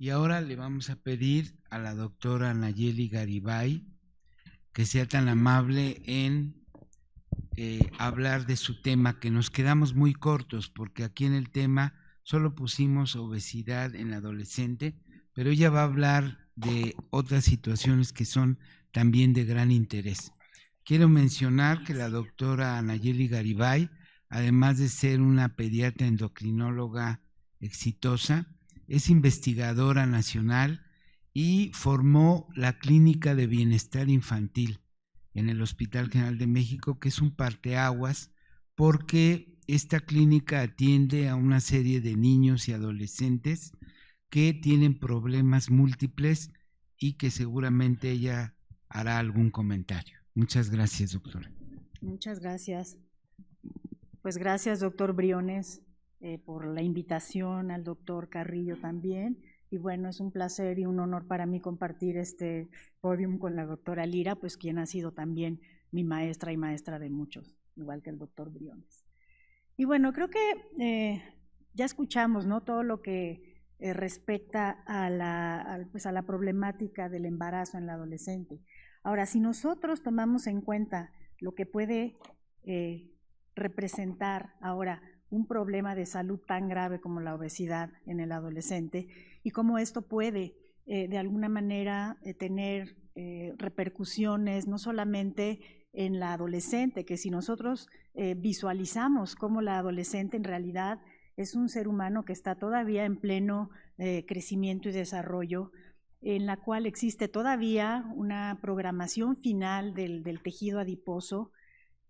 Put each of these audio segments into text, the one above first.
Y ahora le vamos a pedir a la doctora Nayeli Garibay que sea tan amable en hablar de su tema, que nos quedamos muy cortos porque aquí en el tema solo pusimos obesidad en la adolescente, pero ella va a hablar de otras situaciones que son también de gran interés. Quiero mencionar que la doctora Nayeli Garibay, además de ser una pediatra endocrinóloga exitosa, es investigadora nacional y formó la Clínica de Bienestar Infantil en el Hospital General de México, que es un parteaguas porque esta clínica atiende a una serie de niños y adolescentes que tienen problemas múltiples y que seguramente ella hará algún comentario. Muchas gracias, doctora. Muchas gracias. Pues gracias, doctor Briones, por la invitación, al doctor Carrillo también. Y bueno, es un placer y un honor para mí compartir este podium con la doctora Lira, pues quien ha sido también mi maestra y maestra de muchos, igual que el doctor Briones. Y bueno, creo que ya escuchamos, ¿no?, todo lo que respecta a la problemática del embarazo en la adolescente. Ahora, si nosotros tomamos en cuenta lo que puede representar ahora un problema de salud tan grave como la obesidad en el adolescente y cómo esto puede de alguna manera tener repercusiones no solamente en la adolescente, que si nosotros visualizamos cómo la adolescente en realidad es un ser humano que está todavía en pleno crecimiento y desarrollo, en la cual existe todavía una programación final del tejido adiposo,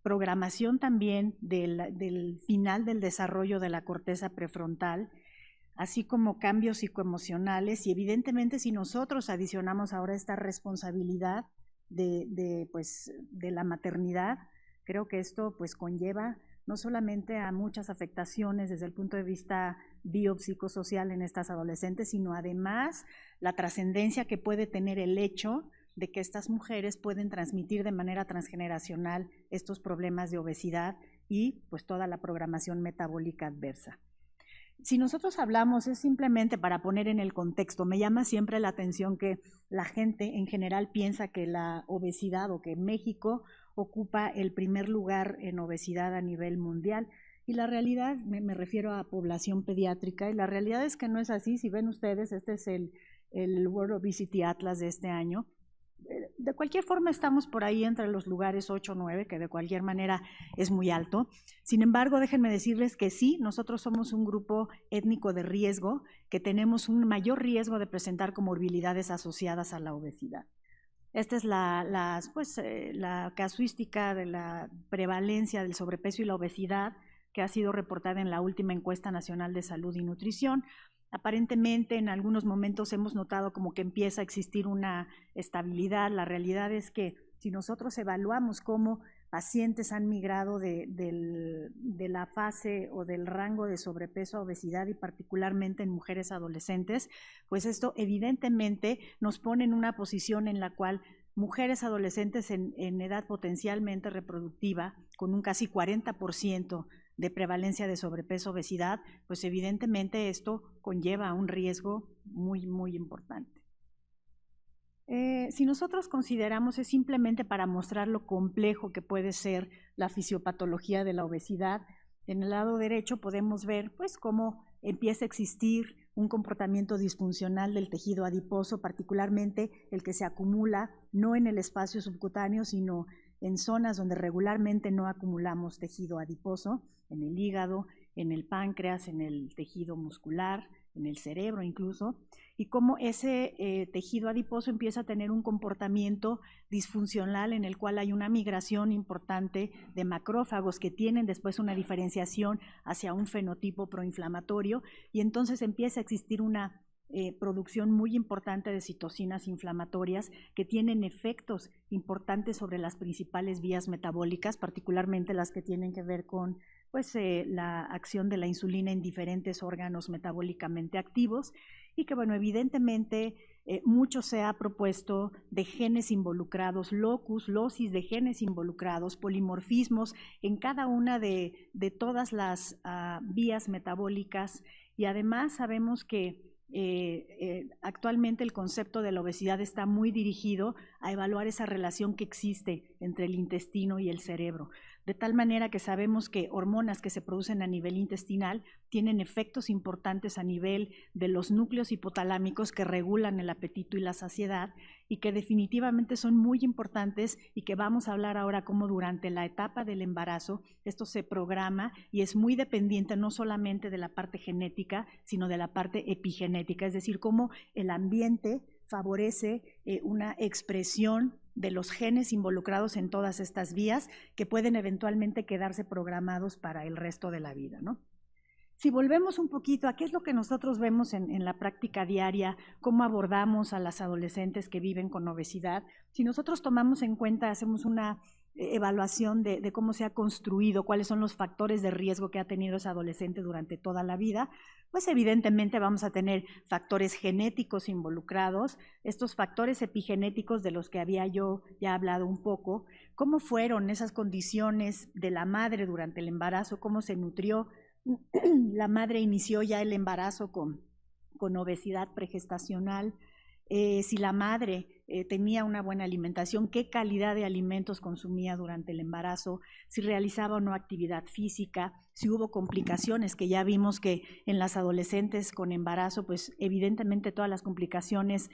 programación también del final del desarrollo de la corteza prefrontal, así como cambios psicoemocionales. Y evidentemente, si nosotros adicionamos ahora esta responsabilidad de la maternidad, creo que esto pues conlleva no solamente a muchas afectaciones desde el punto de vista biopsicosocial en estas adolescentes, sino además la trascendencia que puede tener el hecho de que estas mujeres pueden transmitir de manera transgeneracional estos problemas de obesidad y pues toda la programación metabólica adversa. Si nosotros hablamos, es simplemente para poner en el contexto, me llama siempre la atención que la gente en general piensa que la obesidad o que México ocupa el primer lugar en obesidad a nivel mundial. Y la realidad, me refiero a población pediátrica, y la realidad es que no es así. Si ven ustedes, este es el World Obesity Atlas de este año. De cualquier forma estamos por ahí entre los lugares 8 o 9, que de cualquier manera es muy alto. Sin embargo, déjenme decirles que sí, nosotros somos un grupo étnico de riesgo, que tenemos un mayor riesgo de presentar comorbilidades asociadas a la obesidad. Esta es la casuística de la prevalencia del sobrepeso y la obesidad que ha sido reportada en la última encuesta nacional de salud y nutrición. Aparentemente en algunos momentos hemos notado como que empieza a existir una estabilidad. La realidad es que si nosotros evaluamos cómo pacientes han migrado de la fase o del rango de sobrepeso a obesidad, y particularmente en mujeres adolescentes, pues esto evidentemente nos pone en una posición en la cual mujeres adolescentes en edad potencialmente reproductiva, con un casi 40% de prevalencia de sobrepeso, obesidad, pues evidentemente esto conlleva un riesgo muy, muy importante. Si nosotros consideramos, es simplemente para mostrar lo complejo que puede ser la fisiopatología de la obesidad. En el lado derecho podemos ver pues cómo empieza a existir un comportamiento disfuncional del tejido adiposo, particularmente el que se acumula no en el espacio subcutáneo, sino en zonas donde regularmente no acumulamos tejido adiposo, en el hígado, en el páncreas, en el tejido muscular, en el cerebro incluso, y cómo ese tejido adiposo empieza a tener un comportamiento disfuncional en el cual hay una migración importante de macrófagos que tienen después una diferenciación hacia un fenotipo proinflamatorio, y entonces empieza a existir una producción muy importante de citocinas inflamatorias que tienen efectos importantes sobre las principales vías metabólicas, particularmente las que tienen que ver con la acción de la insulina en diferentes órganos metabólicamente activos, y que bueno, evidentemente mucho se ha propuesto de genes involucrados, locus, locis de genes involucrados, polimorfismos en cada una de todas las vías metabólicas, y además sabemos que Actualmente el concepto de la obesidad está muy dirigido a evaluar esa relación que existe entre el intestino y el cerebro, de tal manera que sabemos que hormonas que se producen a nivel intestinal tienen efectos importantes a nivel de los núcleos hipotalámicos que regulan el apetito y la saciedad, y que definitivamente son muy importantes, y que vamos a hablar ahora cómo durante la etapa del embarazo esto se programa y es muy dependiente no solamente de la parte genética, sino de la parte epigenética, es decir, cómo el ambiente favorece una expresión de los genes involucrados en todas estas vías que pueden eventualmente quedarse programados para el resto de la vida, ¿no? Si volvemos un poquito a qué es lo que nosotros vemos en la práctica diaria, cómo abordamos a las adolescentes que viven con obesidad, si nosotros tomamos en cuenta, hacemos una evaluación de cómo se ha construido, cuáles son los factores de riesgo que ha tenido esa adolescente durante toda la vida, pues evidentemente vamos a tener factores genéticos involucrados, estos factores epigenéticos de los que había yo ya hablado un poco, cómo fueron esas condiciones de la madre durante el embarazo, cómo se nutrió. La madre inició ya el embarazo con obesidad pregestacional, si la madre tenía una buena alimentación, qué calidad de alimentos consumía durante el embarazo, si realizaba o no actividad física, si hubo complicaciones, que ya vimos que en las adolescentes con embarazo, pues evidentemente todas las complicaciones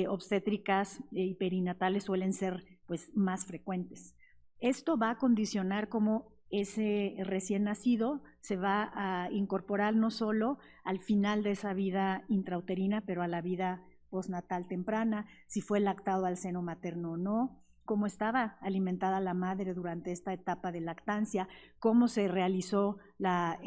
obstétricas y perinatales suelen ser pues más frecuentes. Esto va a condicionar cómo ese recién nacido se va a incorporar no solo al final de esa vida intrauterina, pero a la vida postnatal temprana, si fue lactado al seno materno o no, cómo estaba alimentada la madre durante esta etapa de lactancia, cómo se realizó la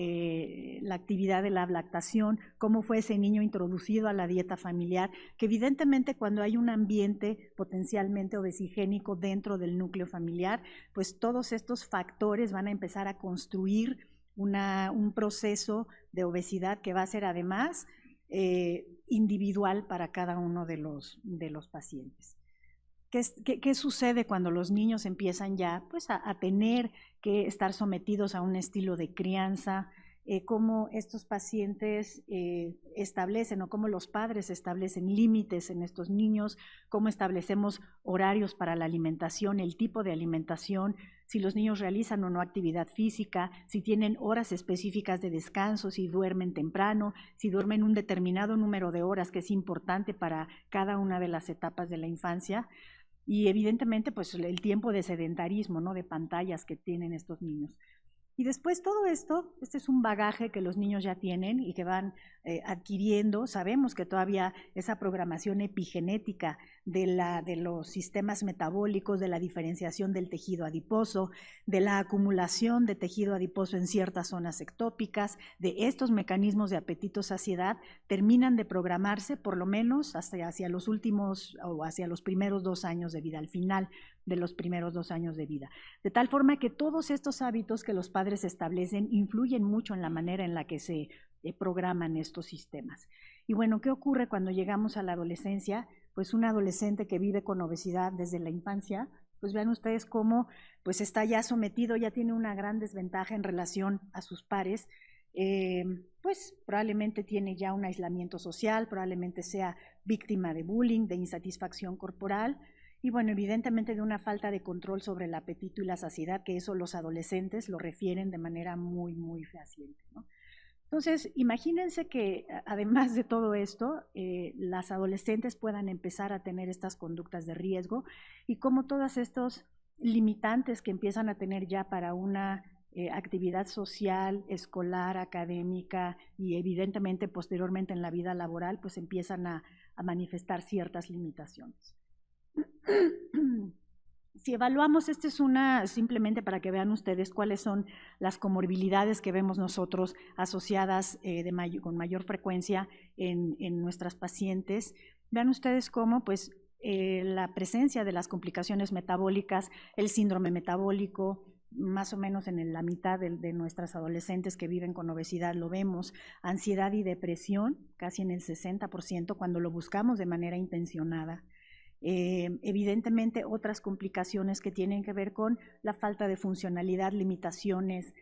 actividad de la lactación, cómo fue ese niño introducido a la dieta familiar, que evidentemente cuando hay un ambiente potencialmente obesigénico dentro del núcleo familiar, pues todos estos factores van a empezar a construir un proceso de obesidad que va a ser además individual para cada uno de los pacientes. ¿Qué sucede cuando los niños empiezan ya pues, a tener que estar sometidos a un estilo de crianza? Cómo estos pacientes establecen o cómo los padres establecen límites en estos niños, cómo establecemos horarios para la alimentación, el tipo de alimentación, si los niños realizan o no actividad física, si tienen horas específicas de descanso, si duermen temprano, si duermen un determinado número de horas que es importante para cada una de las etapas de la infancia. Y evidentemente pues el tiempo de sedentarismo, ¿no? De pantallas que tienen estos niños. Y después todo esto, este es un bagaje que los niños ya tienen y que van adquiriendo. Sabemos que todavía esa programación epigenética de los sistemas metabólicos, de la diferenciación del tejido adiposo, de la acumulación de tejido adiposo en ciertas zonas ectópicas, de estos mecanismos de apetito-saciedad, terminan de programarse por lo menos hacia los últimos o hacia los primeros 2 años de vida, al final de los primeros 2 años de vida. De tal forma que todos estos hábitos que los padres establecen influyen mucho en la manera en la que se programan estos sistemas. Y bueno, ¿qué ocurre cuando llegamos a la adolescencia? Pues un adolescente que vive con obesidad desde la infancia, pues vean ustedes cómo pues está ya sometido, ya tiene una gran desventaja en relación a sus pares, pues probablemente tiene ya un aislamiento social, probablemente sea víctima de bullying, de insatisfacción corporal, y bueno, evidentemente de una falta de control sobre el apetito y la saciedad, que eso los adolescentes lo refieren de manera muy, muy fehaciente, ¿no? Entonces, imagínense que además de todo esto, las adolescentes puedan empezar a tener estas conductas de riesgo y cómo todos estos limitantes que empiezan a tener ya para una actividad social, escolar, académica y evidentemente posteriormente en la vida laboral, pues empiezan a manifestar ciertas limitaciones. Si evaluamos, esta es simplemente para que vean ustedes cuáles son las comorbilidades que vemos nosotros asociadas con mayor frecuencia en nuestras pacientes. Vean ustedes cómo pues, la presencia de las complicaciones metabólicas, el síndrome metabólico, más o menos en la mitad de nuestras adolescentes que viven con obesidad lo vemos, ansiedad y depresión, casi en el 60% cuando lo buscamos de manera intencionada. Evidentemente otras complicaciones que tienen que ver con la falta de funcionalidad, limitaciones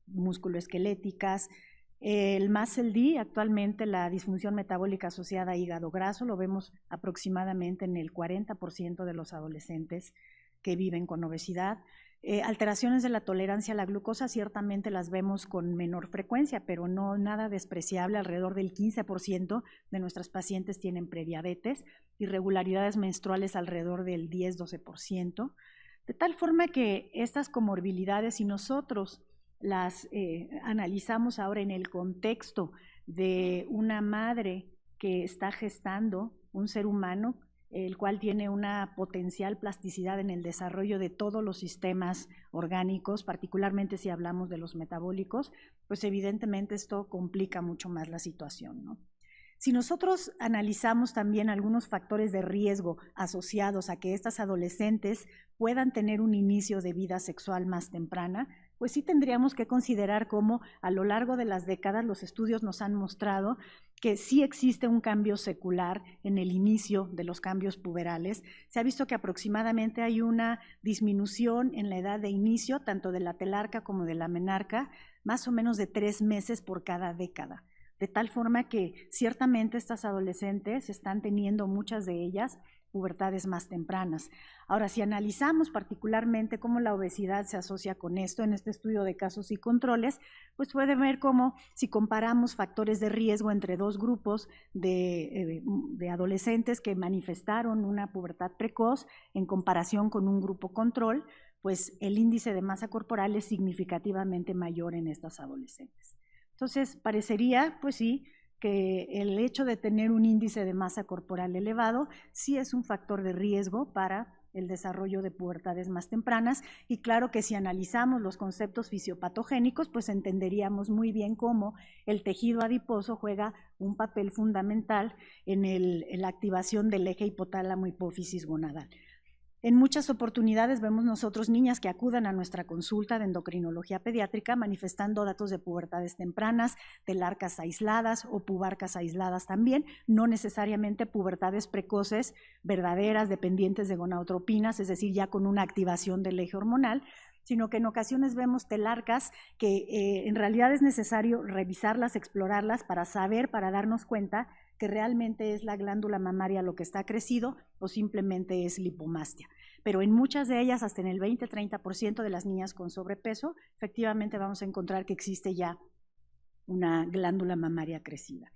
musculoesqueléticas, El MASLD, actualmente la disfunción metabólica asociada a hígado graso, lo vemos aproximadamente en el 40% de los adolescentes que viven con obesidad. Alteraciones de la tolerancia a la glucosa ciertamente las vemos con menor frecuencia, pero no nada despreciable. Alrededor del 15% de nuestras pacientes tienen prediabetes, irregularidades menstruales alrededor del 10-12%, de tal forma que estas comorbilidades, si nosotros las analizamos ahora en el contexto de una madre que está gestando un ser humano, el cual tiene una potencial plasticidad en el desarrollo de todos los sistemas orgánicos, particularmente si hablamos de los metabólicos, pues evidentemente esto complica mucho más la situación, ¿no? Si nosotros analizamos también algunos factores de riesgo asociados a que estas adolescentes puedan tener un inicio de vida sexual más temprana, pues sí tendríamos que considerar cómo a lo largo de las décadas los estudios nos han mostrado que sí existe un cambio secular en el inicio de los cambios puberales. Se ha visto que aproximadamente hay una disminución en la edad de inicio, tanto de la telarca como de la menarca, más o menos de 3 meses por cada década. De tal forma que ciertamente estas adolescentes están teniendo, muchas de ellas, pubertades más tempranas. Ahora, si analizamos particularmente cómo la obesidad se asocia con esto en este estudio de casos y controles, pues puede ver cómo si comparamos factores de riesgo entre dos grupos de adolescentes que manifestaron una pubertad precoz en comparación con un grupo control, pues el índice de masa corporal es significativamente mayor en estas adolescentes. Entonces, parecería, pues sí, que el hecho de tener un índice de masa corporal elevado sí es un factor de riesgo para el desarrollo de pubertades más tempranas, y claro que si analizamos los conceptos fisiopatogénicos, pues entenderíamos muy bien cómo el tejido adiposo juega un papel fundamental en la activación del eje hipotálamo hipófisis gonadal. En muchas oportunidades vemos nosotros niñas que acudan a nuestra consulta de endocrinología pediátrica manifestando datos de pubertades tempranas, telarcas aisladas o pubarcas aisladas también, no necesariamente pubertades precoces verdaderas dependientes de gonadotropinas, es decir, ya con una activación del eje hormonal, sino que en ocasiones vemos telarcas que en realidad es necesario revisarlas, explorarlas para saber, para darnos cuenta que realmente es la glándula mamaria lo que está crecido o simplemente es lipomastia. Pero en muchas de ellas, hasta en el 20-30% de las niñas con sobrepeso, efectivamente vamos a encontrar que existe ya una glándula mamaria crecida.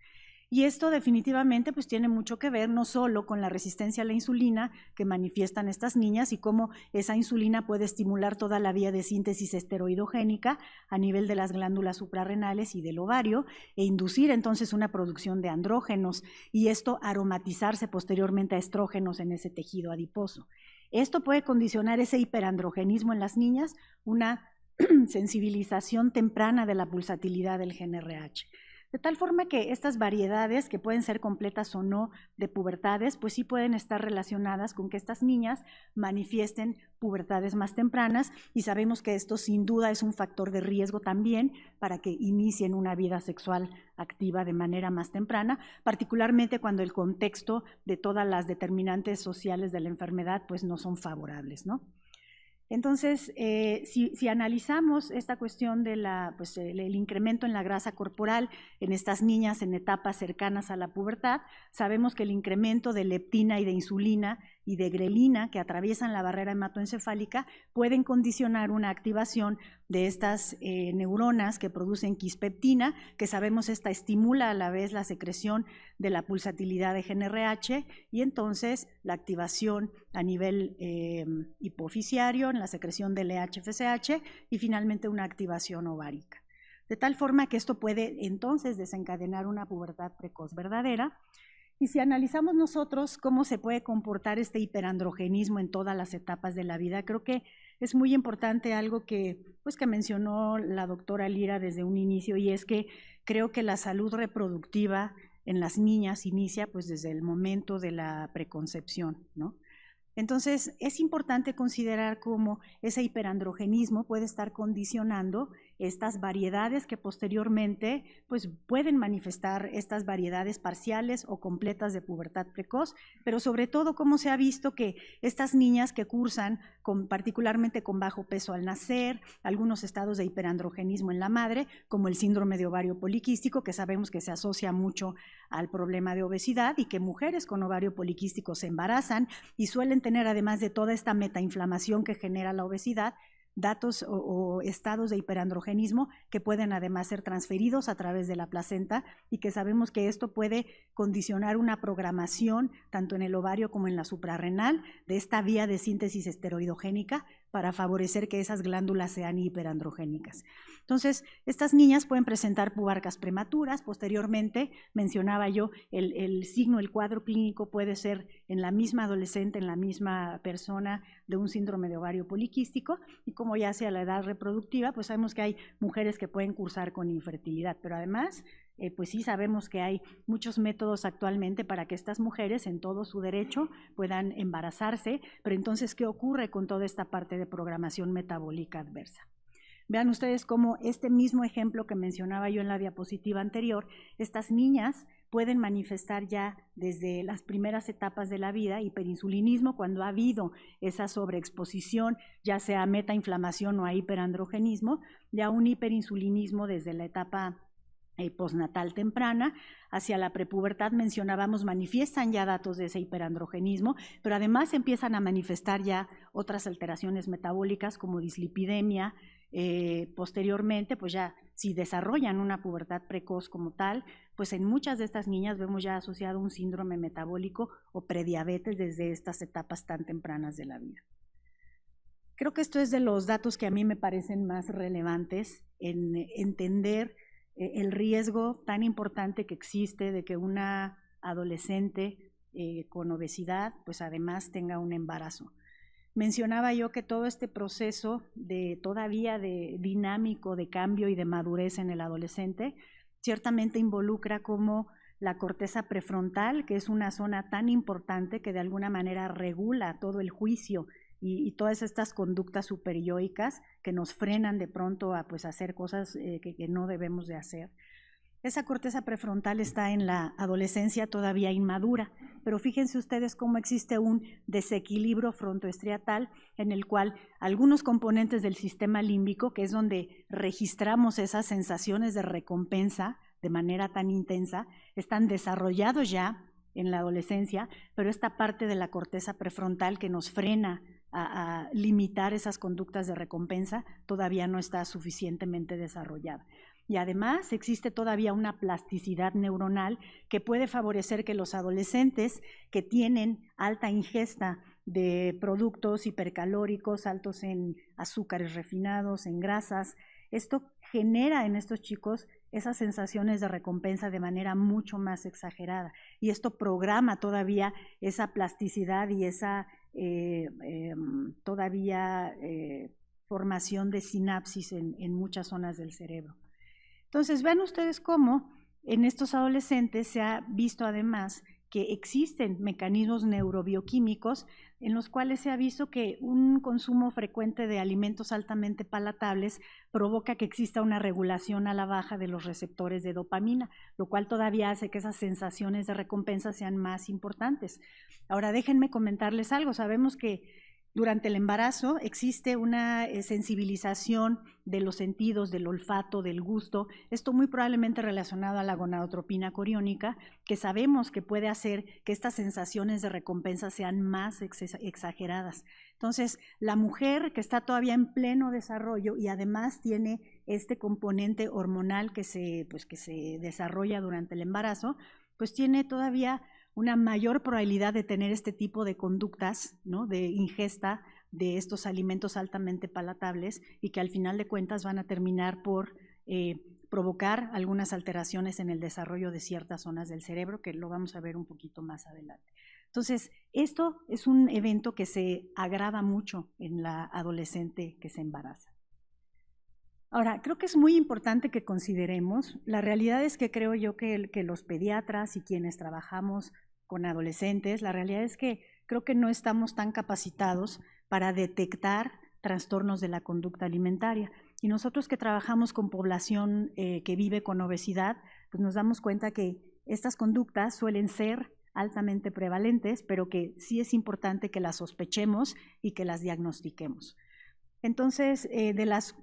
Y esto definitivamente pues tiene mucho que ver no solo con la resistencia a la insulina que manifiestan estas niñas y cómo esa insulina puede estimular toda la vía de síntesis esteroidogénica a nivel de las glándulas suprarrenales y del ovario e inducir entonces una producción de andrógenos y esto aromatizarse posteriormente a estrógenos en ese tejido adiposo. Esto puede condicionar ese hiperandrogenismo en las niñas, una sensibilización temprana de la pulsatilidad del gen RH. De tal forma que estas variedades, que pueden ser completas o no de pubertades, pues sí pueden estar relacionadas con que estas niñas manifiesten pubertades más tempranas y sabemos que esto sin duda es un factor de riesgo también para que inicien una vida sexual activa de manera más temprana, particularmente cuando el contexto de todas las determinantes sociales de la enfermedad pues no son favorables, ¿no? Entonces, si analizamos esta cuestión de el incremento en la grasa corporal en estas niñas en etapas cercanas a la pubertad, sabemos que el incremento de leptina y de insulina y de grelina que atraviesan la barrera hematoencefálica pueden condicionar una activación de estas neuronas que producen quispeptina, que sabemos esta estimula a la vez la secreción de la pulsatilidad de gen RH y entonces la activación a nivel hipofisiario, en la secreción del LH-FSH y finalmente una activación ovárica. De tal forma que esto puede entonces desencadenar una pubertad precoz verdadera. Y si analizamos nosotros cómo se puede comportar este hiperandrogenismo en todas las etapas de la vida, creo que es muy importante algo que mencionó la doctora Lira desde un inicio, y es que creo que la salud reproductiva en las niñas inicia pues desde el momento de la preconcepción, ¿no? Entonces es importante considerar cómo ese hiperandrogenismo puede estar condicionando estas variedades que posteriormente pues, pueden manifestar estas variedades parciales o completas de pubertad precoz, pero sobre todo cómo se ha visto que estas niñas que cursan particularmente con bajo peso al nacer, algunos estados de hiperandrogenismo en la madre, como el síndrome de ovario poliquístico, que sabemos que se asocia mucho al problema de obesidad, y que mujeres con ovario poliquístico se embarazan y suelen tener, además de toda esta metainflamación que genera la obesidad, datos o estados de hiperandrogenismo que pueden además ser transferidos a través de la placenta, y que sabemos que esto puede condicionar una programación tanto en el ovario como en la suprarrenal de esta vía de síntesis esteroidogénica para favorecer que esas glándulas sean hiperandrogénicas. Entonces, estas niñas pueden presentar pubarcas prematuras. Posteriormente, mencionaba yo, el signo, el cuadro clínico puede ser en la misma adolescente, en la misma persona, de un síndrome de ovario poliquístico, y como ya sea la edad reproductiva, pues sabemos que hay mujeres que pueden cursar con infertilidad, pero además pues sí sabemos que hay muchos métodos actualmente para que estas mujeres en todo su derecho puedan embarazarse, pero entonces, ¿qué ocurre con toda esta parte de programación metabólica adversa? Vean ustedes cómo este mismo ejemplo que mencionaba yo en la diapositiva anterior, estas niñas pueden manifestar ya desde las primeras etapas de la vida hiperinsulinismo cuando ha habido esa sobreexposición, ya sea a metainflamación o a hiperandrogenismo, ya un hiperinsulinismo desde la etapa postnatal temprana. Hacia la prepubertad, mencionábamos, manifiestan ya datos de ese hiperandrogenismo, pero además empiezan a manifestar ya otras alteraciones metabólicas como dislipidemia. Posteriormente, pues ya si desarrollan una pubertad precoz como tal, pues en muchas de estas niñas vemos ya asociado un síndrome metabólico o prediabetes desde estas etapas tan tempranas de la vida. Creo que esto es de los datos que a mí me parecen más relevantes en entender el riesgo tan importante que existe de que una adolescente con obesidad pues además tenga un embarazo. Mencionaba yo que todo este proceso todavía de dinámico de cambio y de madurez en el adolescente ciertamente involucra como la corteza prefrontal, que es una zona tan importante que de alguna manera regula todo el juicio y todas estas conductas superioicas que nos frenan de pronto a pues, hacer cosas que no debemos de hacer. Esa corteza prefrontal está en la adolescencia todavía inmadura, pero fíjense ustedes cómo existe un desequilibrio frontoestriatal en el cual algunos componentes del sistema límbico, que es donde registramos esas sensaciones de recompensa de manera tan intensa, están desarrollados ya en la adolescencia, pero esta parte de la corteza prefrontal que nos frena a limitar esas conductas de recompensa todavía no está suficientemente desarrollada. Y además existe todavía una plasticidad neuronal que puede favorecer que los adolescentes que tienen alta ingesta de productos hipercalóricos, altos en azúcares refinados, en grasas, esto genera en estos chicos esas sensaciones de recompensa de manera mucho más exagerada. Y esto programa todavía esa plasticidad y esa formación de sinapsis en muchas zonas del cerebro. Entonces, vean ustedes cómo en estos adolescentes se ha visto además que existen mecanismos neurobioquímicos en los cuales se ha visto que un consumo frecuente de alimentos altamente palatables provoca que exista una regulación a la baja de los receptores de dopamina, lo cual todavía hace que esas sensaciones de recompensa sean más importantes. Ahora, déjenme comentarles algo. Sabemos que durante el embarazo existe una sensibilización de los sentidos, del olfato, del gusto, esto muy probablemente relacionado a la gonadotropina coriónica, que sabemos que puede hacer que estas sensaciones de recompensa sean más exageradas. Entonces, la mujer que está todavía en pleno desarrollo y además tiene este componente hormonal que se desarrolla durante el embarazo, pues tiene todavía una mayor probabilidad de tener este tipo de conductas, ¿no?, de ingesta de estos alimentos altamente palatables y que al final de cuentas van a terminar por provocar algunas alteraciones en el desarrollo de ciertas zonas del cerebro, que lo vamos a ver un poquito más adelante. Entonces, esto es un evento que se agrava mucho en la adolescente que se embaraza. Ahora, creo que es muy importante que consideremos, la realidad es que creo yo que los pediatras y quienes trabajamos con adolescentes, la realidad es que creo que no estamos tan capacitados para detectar trastornos de la conducta alimentaria. Y nosotros que trabajamos con población que vive con obesidad, pues nos damos cuenta que estas conductas suelen ser altamente prevalentes, pero que sí es importante que las sospechemos y que las diagnostiquemos. Entonces, de los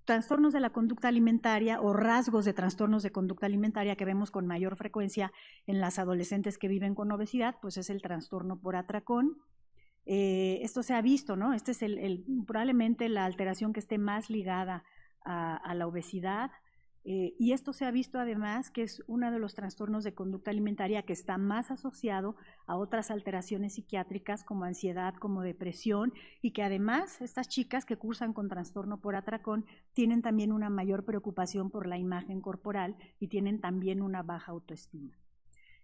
trastornos de la conducta alimentaria o rasgos de trastornos de conducta alimentaria que vemos con mayor frecuencia en las adolescentes que viven con obesidad, pues es el trastorno por atracón. Esto se ha visto, ¿no? Este es probablemente la alteración que esté más ligada a la obesidad. Y esto se ha visto además que es uno de los trastornos de conducta alimentaria que está más asociado a otras alteraciones psiquiátricas como ansiedad, como depresión, y que además estas chicas que cursan con trastorno por atracón tienen también una mayor preocupación por la imagen corporal y tienen también una baja autoestima.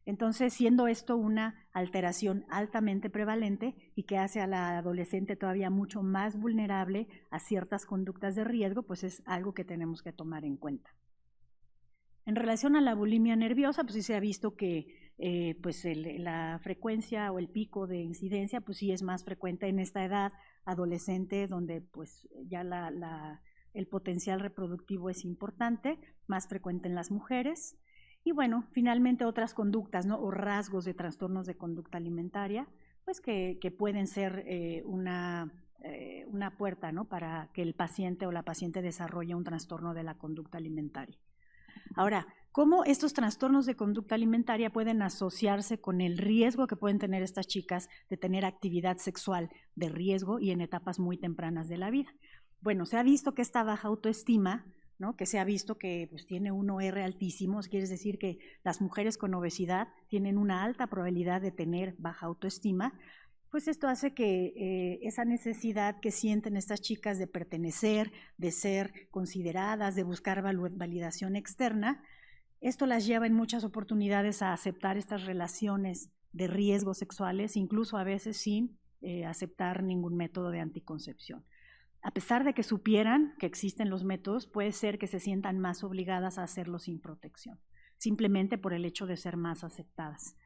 Entonces, siendo esto una alteración altamente prevalente y que hace a la adolescente todavía mucho más vulnerable a ciertas conductas de riesgo, pues es algo que tenemos que tomar en cuenta. En relación a la bulimia nerviosa, pues sí se ha visto que pues la frecuencia o el pico de incidencia, pues sí es más frecuente en esta edad adolescente, donde pues ya el potencial reproductivo es importante, más frecuente en las mujeres. Y bueno, finalmente otras conductas, ¿no? O rasgos de trastornos de conducta alimentaria, pues que pueden ser una puerta, ¿no? Para que el paciente o la paciente desarrolle un trastorno de la conducta alimentaria. Ahora, ¿cómo estos trastornos de conducta alimentaria pueden asociarse con el riesgo que pueden tener estas chicas de tener actividad sexual de riesgo y en etapas muy tempranas de la vida? Bueno, se ha visto que esta baja autoestima, ¿no? Que se ha visto que pues, tiene un OR altísimo, quiere decir que las mujeres con obesidad tienen una alta probabilidad de tener baja autoestima, pues esto hace que esa necesidad que sienten estas chicas de pertenecer, de ser consideradas, de buscar validación externa, esto las lleva en muchas oportunidades a aceptar estas relaciones de riesgos sexuales, incluso a veces sin aceptar ningún método de anticoncepción. A pesar de que supieran que existen los métodos, puede ser que se sientan más obligadas a hacerlo sin protección, simplemente por el hecho de ser más aceptadas.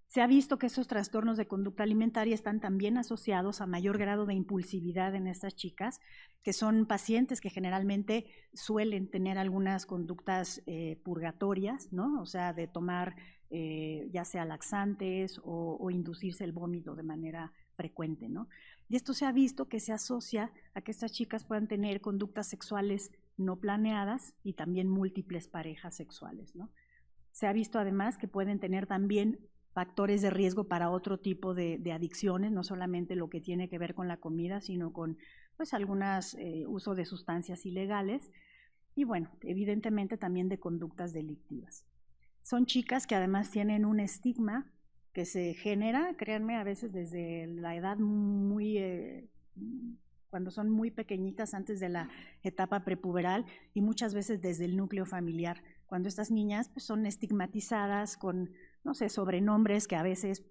Se ha visto que esos trastornos de conducta alimentaria están también asociados a mayor grado de impulsividad en estas chicas, que son pacientes que generalmente suelen tener algunas conductas purgatorias, ¿no? O sea, de tomar ya sea laxantes o inducirse el vómito de manera frecuente, ¿no? Y esto se ha visto que se asocia a que estas chicas puedan tener conductas sexuales no planeadas y también múltiples parejas sexuales, ¿no? Se ha visto además que pueden tener también factores de riesgo para otro tipo de adicciones, no solamente lo que tiene que ver con la comida, sino con pues algunas uso de sustancias ilegales y bueno, evidentemente también de conductas delictivas. Son chicas que además tienen un estigma que se genera, créanme, a veces desde la edad cuando son muy pequeñitas antes de la etapa prepuberal y muchas veces desde el núcleo familiar, cuando estas niñas pues, son estigmatizadas con no sé, sobrenombres que a veces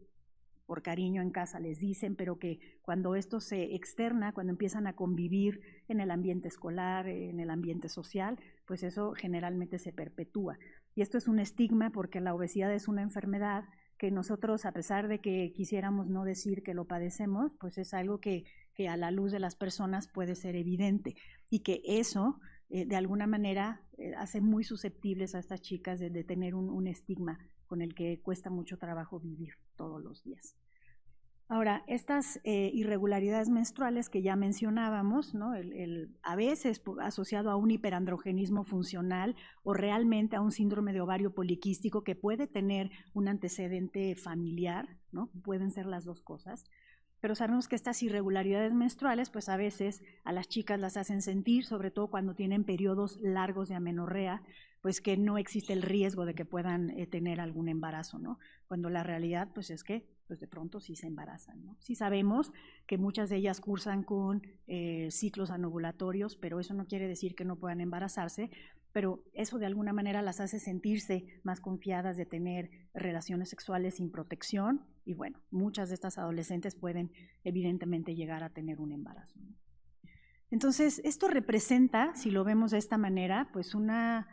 por cariño en casa les dicen, pero que cuando esto se externa, cuando empiezan a convivir en el ambiente escolar, en el ambiente social, pues eso generalmente se perpetúa. Y esto es un estigma porque la obesidad es una enfermedad que nosotros, a pesar de que quisiéramos no decir que lo padecemos, pues es algo que a la luz de las personas puede ser evidente y que eso de alguna manera hace muy susceptibles a estas chicas de tener un estigma con el que cuesta mucho trabajo vivir todos los días. Ahora, estas irregularidades menstruales que ya mencionábamos, ¿no? A veces asociado a un hiperandrogenismo funcional o realmente a un síndrome de ovario poliquístico que puede tener un antecedente familiar, ¿no? Pueden ser las dos cosas. Pero sabemos que estas irregularidades menstruales, pues a veces a las chicas las hacen sentir, sobre todo cuando tienen periodos largos de amenorrea, pues que no existe el riesgo de que puedan tener algún embarazo, ¿no? Cuando la realidad, pues es que pues de pronto sí se embarazan, ¿no? Sí sabemos que muchas de ellas cursan con ciclos anovulatorios, pero eso no quiere decir que no puedan embarazarse, pero eso de alguna manera las hace sentirse más confiadas de tener relaciones sexuales sin protección y bueno, muchas de estas adolescentes pueden evidentemente llegar a tener un embarazo, ¿no? Entonces, esto representa, si lo vemos de esta manera, pues una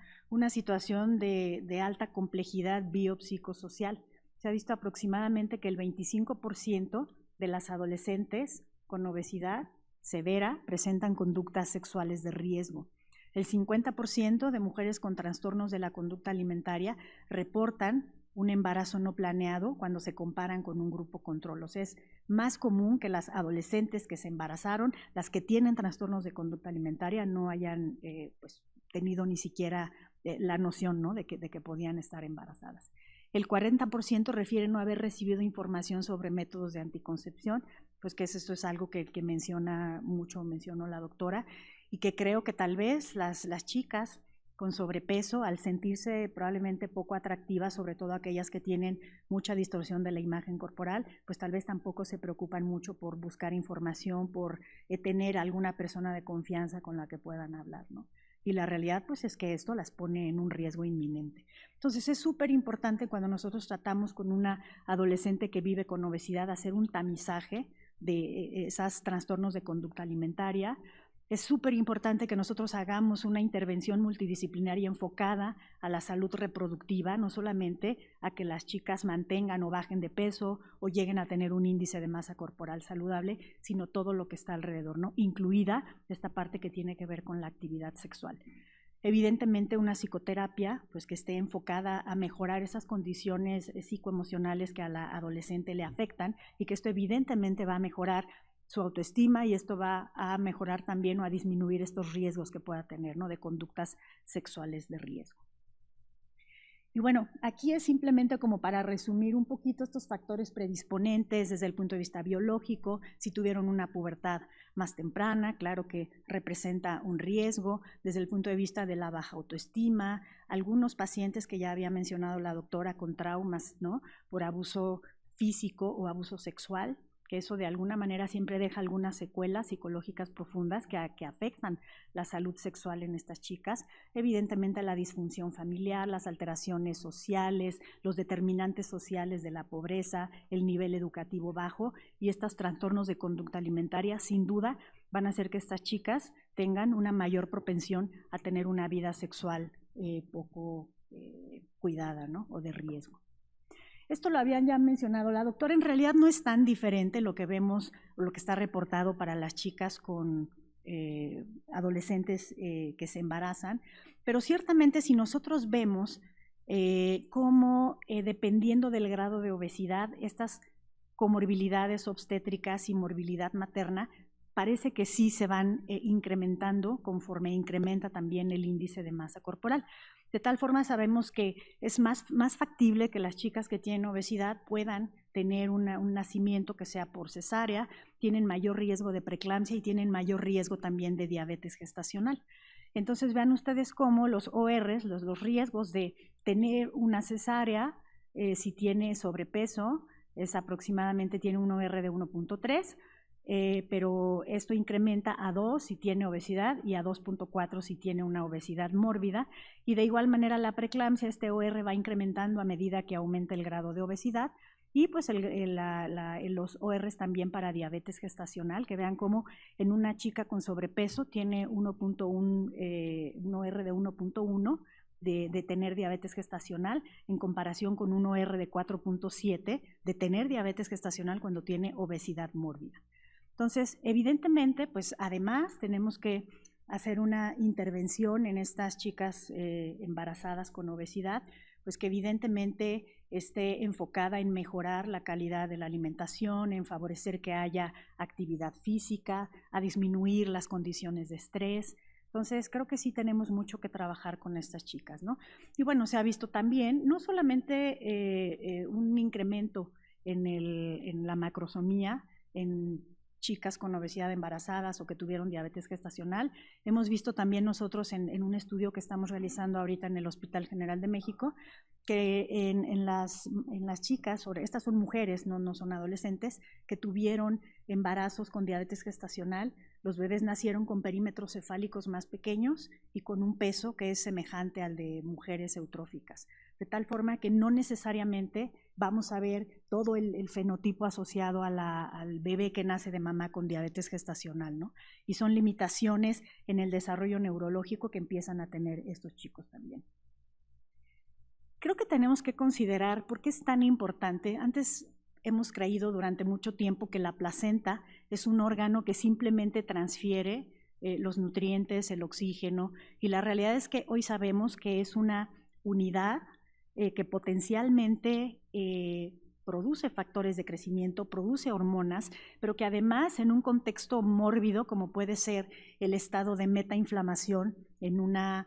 situación de alta complejidad biopsicosocial. Se ha visto aproximadamente que el 25% de las adolescentes con obesidad severa presentan conductas sexuales de riesgo. El 50% de mujeres con trastornos de la conducta alimentaria reportan un embarazo no planeado cuando se comparan con un grupo control. O sea, es más común que las adolescentes que se embarazaron, las que tienen trastornos de conducta alimentaria, no hayan pues, tenido ni siquiera la noción, ¿no?, de que podían estar embarazadas. El 40% refiere no haber recibido información sobre métodos de anticoncepción, pues que esto es algo que mencionó la doctora, y que creo que tal vez las chicas con sobrepeso, al sentirse probablemente poco atractivas, sobre todo aquellas que tienen mucha distorsión de la imagen corporal, pues tal vez tampoco se preocupan mucho por buscar información, por tener alguna persona de confianza con la que puedan hablar, ¿no? Y la realidad pues es que esto las pone en un riesgo inminente. Entonces es súper importante cuando nosotros tratamos con una adolescente que vive con obesidad hacer un tamizaje de esos trastornos de conducta alimentaria. Es súper importante que nosotros hagamos una intervención multidisciplinaria enfocada a la salud reproductiva, no solamente a que las chicas mantengan o bajen de peso o lleguen a tener un índice de masa corporal saludable, sino todo lo que está alrededor, ¿no?, incluida esta parte que tiene que ver con la actividad sexual. Evidentemente una psicoterapia pues, que esté enfocada a mejorar esas condiciones psicoemocionales que a la adolescente le afectan, y que esto evidentemente va a mejorar su autoestima, y esto va a mejorar también o a disminuir estos riesgos que pueda tener, ¿no?, de conductas sexuales de riesgo. Y bueno, aquí es simplemente como para resumir un poquito estos factores predisponentes desde el punto de vista biológico. Si tuvieron una pubertad más temprana, claro que representa un riesgo. Desde el punto de vista de la baja autoestima, algunos pacientes que ya había mencionado la doctora con traumas, ¿no?, por abuso físico o abuso sexual, que eso de alguna manera siempre deja algunas secuelas psicológicas profundas que afectan la salud sexual en estas chicas. Evidentemente la disfunción familiar, las alteraciones sociales, los determinantes sociales de la pobreza, el nivel educativo bajo y estos trastornos de conducta alimentaria sin duda van a hacer que estas chicas tengan una mayor propensión a tener una vida sexual poco cuidada, ¿no?, o de riesgo. Esto lo habían ya mencionado la doctora, en realidad no es tan diferente lo que vemos, lo que está reportado para las chicas con adolescentes que se embarazan, pero ciertamente si nosotros vemos cómo dependiendo del grado de obesidad, estas comorbilidades obstétricas y morbilidad materna, parece que sí se van incrementando conforme incrementa también el índice de masa corporal. De tal forma sabemos que es más factible que las chicas que tienen obesidad puedan tener un nacimiento que sea por cesárea, tienen mayor riesgo de preeclampsia y tienen mayor riesgo también de diabetes gestacional. Entonces vean ustedes cómo los ORs, los riesgos de tener una cesárea, si tiene sobrepeso, es aproximadamente, tiene un OR de 1.3, pero esto incrementa a 2 si tiene obesidad y a 2.4 si tiene una obesidad mórbida, y de igual manera la preeclampsia, este OR va incrementando a medida que aumenta el grado de obesidad, y pues los ORs también para diabetes gestacional, que vean cómo en una chica con sobrepeso tiene 1.1, un OR de 1.1 de tener diabetes gestacional en comparación con un OR de 4.7 de tener diabetes gestacional cuando tiene obesidad mórbida. Entonces, evidentemente, pues además tenemos que hacer una intervención en estas chicas embarazadas con obesidad, pues que evidentemente esté enfocada en mejorar la calidad de la alimentación, en favorecer que haya actividad física, a disminuir las condiciones de estrés. Entonces, creo que sí tenemos mucho que trabajar con estas chicas, ¿no? Y bueno, se ha visto también no solamente un incremento en la macrosomía, en chicas con obesidad embarazadas o que tuvieron diabetes gestacional. Hemos visto también nosotros en un estudio que estamos realizando ahorita en el Hospital General de México, que en las chicas, estas son mujeres, no son adolescentes, que tuvieron embarazos con diabetes gestacional, los bebés nacieron con perímetros cefálicos más pequeños y con un peso que es semejante al de mujeres eutróficas, de tal forma que no necesariamente vamos a ver todo el fenotipo asociado al bebé que nace de mamá con diabetes gestacional, ¿no? Y son limitaciones en el desarrollo neurológico que empiezan a tener estos chicos también. Creo que tenemos que considerar por qué es tan importante. Antes hemos creído durante mucho tiempo que la placenta es un órgano que simplemente transfiere los nutrientes, el oxígeno, y la realidad es que hoy sabemos que es una unidad que potencialmente produce factores de crecimiento, produce hormonas, pero que además en un contexto mórbido como puede ser el estado de metainflamación en una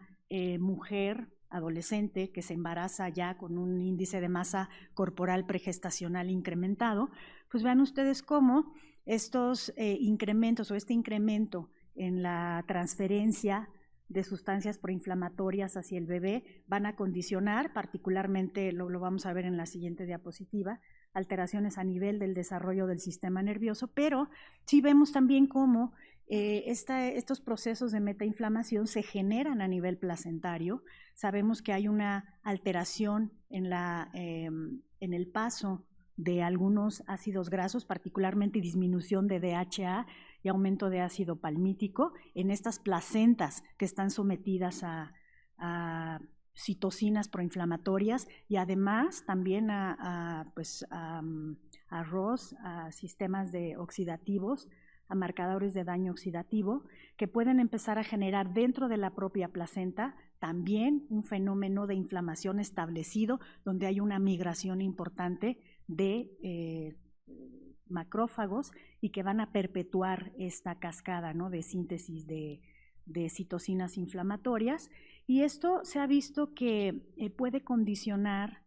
mujer adolescente que se embaraza ya con un índice de masa corporal pregestacional incrementado, pues vean ustedes cómo estos incrementos o este incremento en la transferencia de sustancias proinflamatorias hacia el bebé van a condicionar, particularmente lo vamos a ver en la siguiente diapositiva, alteraciones a nivel del desarrollo del sistema nervioso, pero sí vemos también cómo estos procesos de metainflamación se generan a nivel placentario. Sabemos que hay una alteración en el paso de algunos ácidos grasos, particularmente disminución de DHA y aumento de ácido palmítico en estas placentas que están sometidas a citocinas proinflamatorias y además también a ROS, a sistemas oxidativos, a marcadores de daño oxidativo, que pueden empezar a generar dentro de la propia placenta también un fenómeno de inflamación establecido, donde hay una migración importante de macrófagos y que van a perpetuar esta cascada, ¿no?, de síntesis de citocinas inflamatorias. Y esto se ha visto que puede condicionar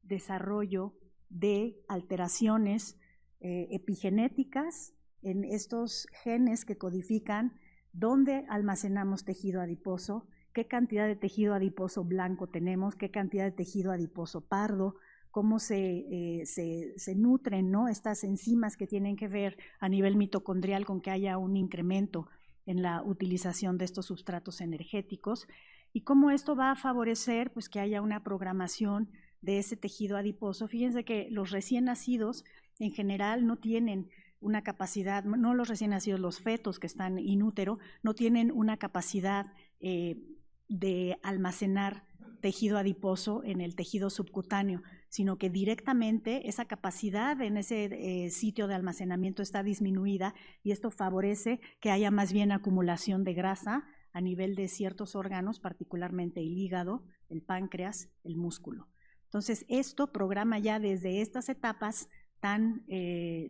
desarrollo de alteraciones epigenéticas en estos genes que codifican dónde almacenamos tejido adiposo, qué cantidad de tejido adiposo blanco tenemos, qué cantidad de tejido adiposo pardo, cómo se nutren, ¿no?, estas enzimas que tienen que ver a nivel mitocondrial con que haya un incremento en la utilización de estos sustratos energéticos y cómo esto va a favorecer pues, que haya una programación de ese tejido adiposo. Fíjense que los recién nacidos en general no tienen una capacidad, no los recién nacidos, los fetos que están in útero, no tienen una capacidad de almacenar tejido adiposo en el tejido subcutáneo, sino que directamente esa capacidad en ese sitio de almacenamiento está disminuida y esto favorece que haya más bien acumulación de grasa a nivel de ciertos órganos, particularmente el hígado, el páncreas, el músculo. Entonces, esto programa ya desde estas etapas tan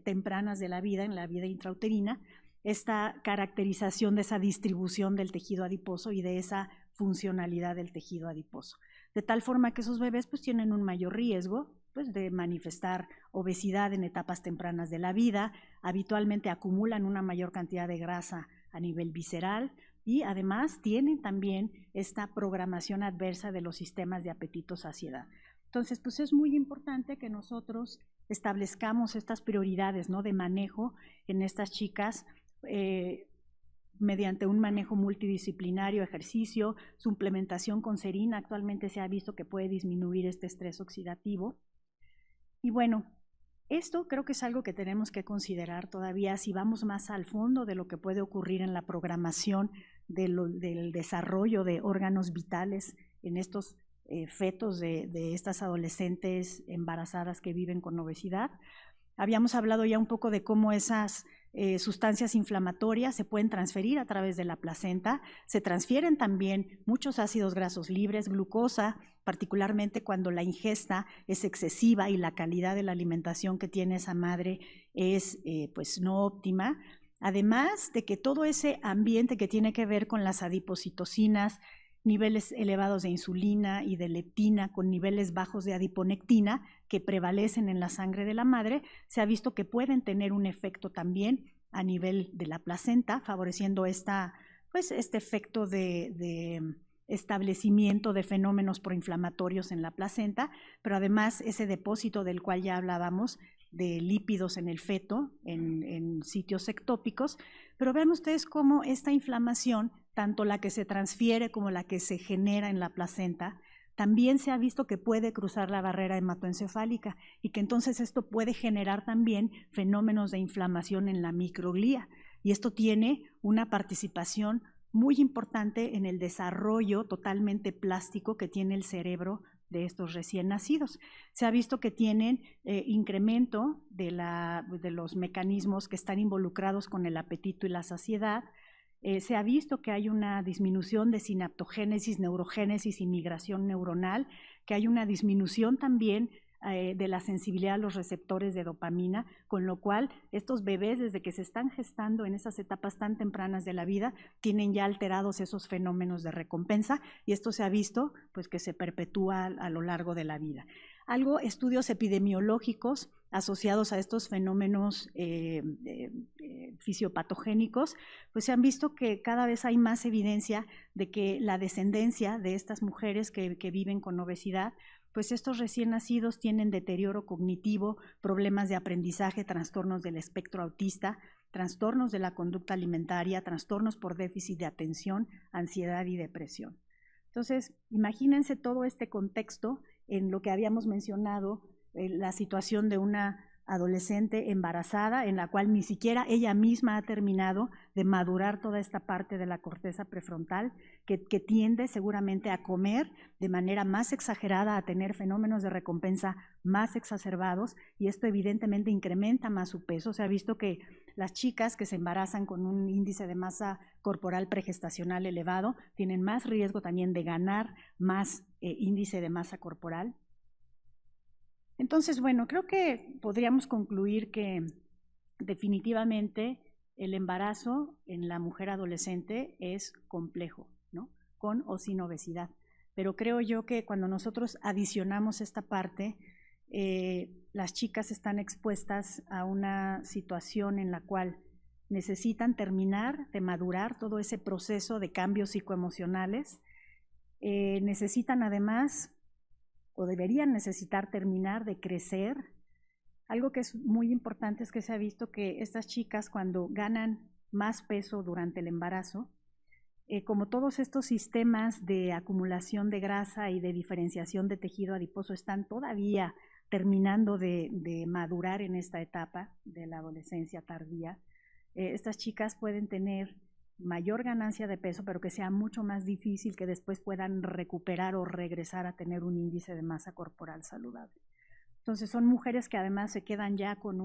tempranas de la vida, en la vida intrauterina, esta caracterización de esa distribución del tejido adiposo y de esa funcionalidad del tejido adiposo. De tal forma que esos bebés pues, tienen un mayor riesgo pues, de manifestar obesidad en etapas tempranas de la vida, habitualmente acumulan una mayor cantidad de grasa a nivel visceral y además tienen también esta programación adversa de los sistemas de apetito-saciedad. Entonces, pues es muy importante que nosotros establezcamos estas prioridades, ¿no?, de manejo en estas chicas mediante un manejo multidisciplinario, ejercicio, suplementación con serina. Actualmente se ha visto que puede disminuir este estrés oxidativo. Y bueno, esto creo que es algo que tenemos que considerar todavía si vamos más al fondo de lo que puede ocurrir en la programación del desarrollo de órganos vitales en estos fetos de estas adolescentes embarazadas que viven con obesidad. Habíamos hablado ya un poco de cómo esas sustancias inflamatorias se pueden transferir a través de la placenta, se transfieren también muchos ácidos grasos libres, glucosa, particularmente cuando la ingesta es excesiva y la calidad de la alimentación que tiene esa madre es pues no óptima. Además de que todo ese ambiente que tiene que ver con las adipocitocinas, niveles elevados de insulina y de leptina con niveles bajos de adiponectina que prevalecen en la sangre de la madre, se ha visto que pueden tener un efecto también a nivel de la placenta, favoreciendo este efecto de establecimiento de fenómenos proinflamatorios en la placenta, pero además ese depósito del cual ya hablábamos de lípidos en el feto, en sitios ectópicos, pero vean ustedes cómo esta inflamación, tanto la que se transfiere como la que se genera en la placenta, también se ha visto que puede cruzar la barrera hematoencefálica y que entonces esto puede generar también fenómenos de inflamación en la microglía. Y esto tiene una participación muy importante en el desarrollo totalmente plástico que tiene el cerebro de estos recién nacidos. Se ha visto que tienen incremento de los mecanismos que están involucrados con el apetito y la saciedad, Se ha visto que hay una disminución de sinaptogénesis, neurogénesis y migración neuronal, que hay una disminución también de la sensibilidad a los receptores de dopamina, con lo cual estos bebés, desde que se están gestando en esas etapas tan tempranas de la vida, tienen ya alterados esos fenómenos de recompensa, y esto se ha visto pues que se perpetúa a lo largo de la vida. Estudios epidemiológicos asociados a estos fenómenos fisiopatogénicos, pues se han visto que cada vez hay más evidencia de que la descendencia de estas mujeres que viven con obesidad, pues estos recién nacidos tienen deterioro cognitivo, problemas de aprendizaje, trastornos del espectro autista, trastornos de la conducta alimentaria, trastornos por déficit de atención, ansiedad y depresión. Entonces, imagínense todo este contexto en lo que habíamos mencionado, la situación de una adolescente embarazada en la cual ni siquiera ella misma ha terminado de madurar toda esta parte de la corteza prefrontal que tiende seguramente a comer de manera más exagerada, a tener fenómenos de recompensa más exacerbados, y esto evidentemente incrementa más su peso. Se ha visto que las chicas que se embarazan con un índice de masa corporal pregestacional elevado tienen más riesgo también de ganar más índice de masa corporal. Entonces, bueno, creo que podríamos concluir que definitivamente el embarazo en la mujer adolescente es complejo, ¿no? Con o sin obesidad. Pero creo yo que cuando nosotros adicionamos esta parte, las chicas están expuestas a una situación en la cual necesitan terminar de madurar todo ese proceso de cambios psicoemocionales, necesitan además o deberían necesitar terminar de crecer. Algo que es muy importante es que se ha visto que estas chicas, cuando ganan más peso durante el embarazo, como todos estos sistemas de acumulación de grasa y de diferenciación de tejido adiposo están todavía terminando de madurar en esta etapa de la adolescencia tardía, estas chicas pueden tener mayor ganancia de peso, pero que sea mucho más difícil que después puedan recuperar o regresar a tener un índice de masa corporal saludable. Entonces son mujeres que además se quedan ya con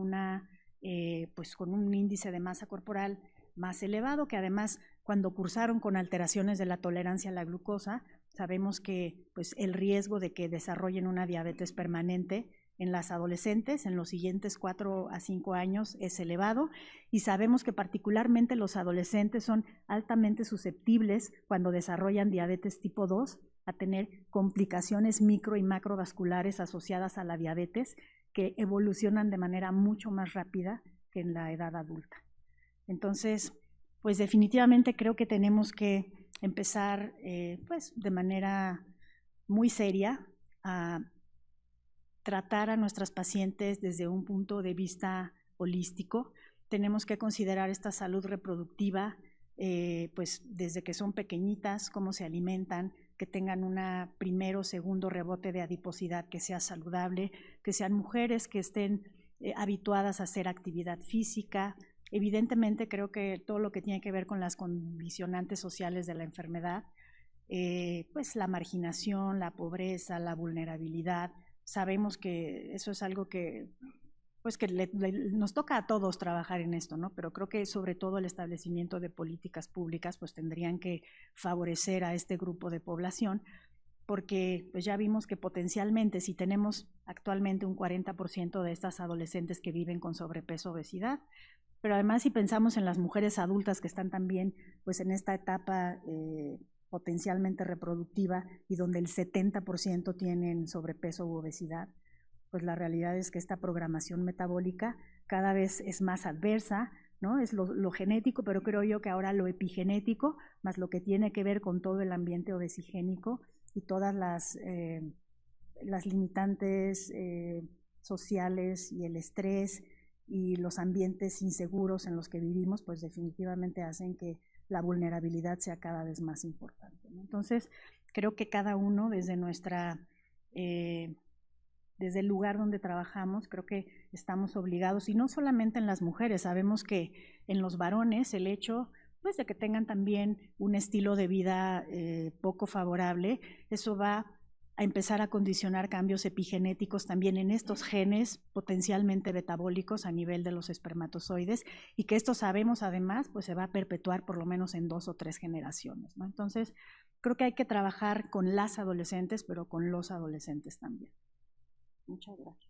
pues con un índice de masa corporal más elevado, que además cuando cursaron con alteraciones de la tolerancia a la glucosa, sabemos que pues el riesgo de que desarrollen una diabetes permanente en las adolescentes en los siguientes 4 a 5 años es elevado, y sabemos que particularmente los adolescentes son altamente susceptibles cuando desarrollan diabetes tipo 2 a tener complicaciones micro y macrovasculares asociadas a la diabetes que evolucionan de manera mucho más rápida que en la edad adulta. Entonces, pues definitivamente creo que tenemos que empezar pues de manera muy seria a tratar a nuestras pacientes desde un punto de vista holístico. Tenemos que considerar esta salud reproductiva pues desde que son pequeñitas, cómo se alimentan, que tengan un primero o segundo rebote de adiposidad que sea saludable, que sean mujeres que estén habituadas a hacer actividad física. Evidentemente creo que todo lo que tiene que ver con las condicionantes sociales de la enfermedad, pues la marginación, la pobreza, la vulnerabilidad, sabemos que eso es algo que pues que nos toca a todos trabajar en esto, ¿no? Pero creo que sobre todo el establecimiento de políticas públicas pues tendrían que favorecer a este grupo de población, porque pues ya vimos que potencialmente si tenemos actualmente un 40% de estas adolescentes que viven con sobrepeso, obesidad, pero además si pensamos en las mujeres adultas que están también pues en esta etapa potencialmente reproductiva y donde el 70% tienen sobrepeso u obesidad, pues la realidad es que esta programación metabólica cada vez es más adversa, ¿no? Es lo genético, pero creo yo que ahora lo epigenético, más lo que tiene que ver con todo el ambiente obesigénico y todas las limitantes sociales y el estrés y los ambientes inseguros en los que vivimos, pues definitivamente hacen que la vulnerabilidad sea cada vez más importante, ¿no? Entonces, creo que cada uno desde desde el lugar donde trabajamos, creo que estamos obligados, y no solamente en las mujeres, sabemos que en los varones el hecho pues, de que tengan también un estilo de vida poco favorable, eso va a empezar a condicionar cambios epigenéticos también en estos genes potencialmente metabólicos a nivel de los espermatozoides, y que esto sabemos además pues se va a perpetuar por lo menos en 2 o 3 generaciones, ¿no? Entonces creo que hay que trabajar con las adolescentes, pero con los adolescentes también. Muchas gracias.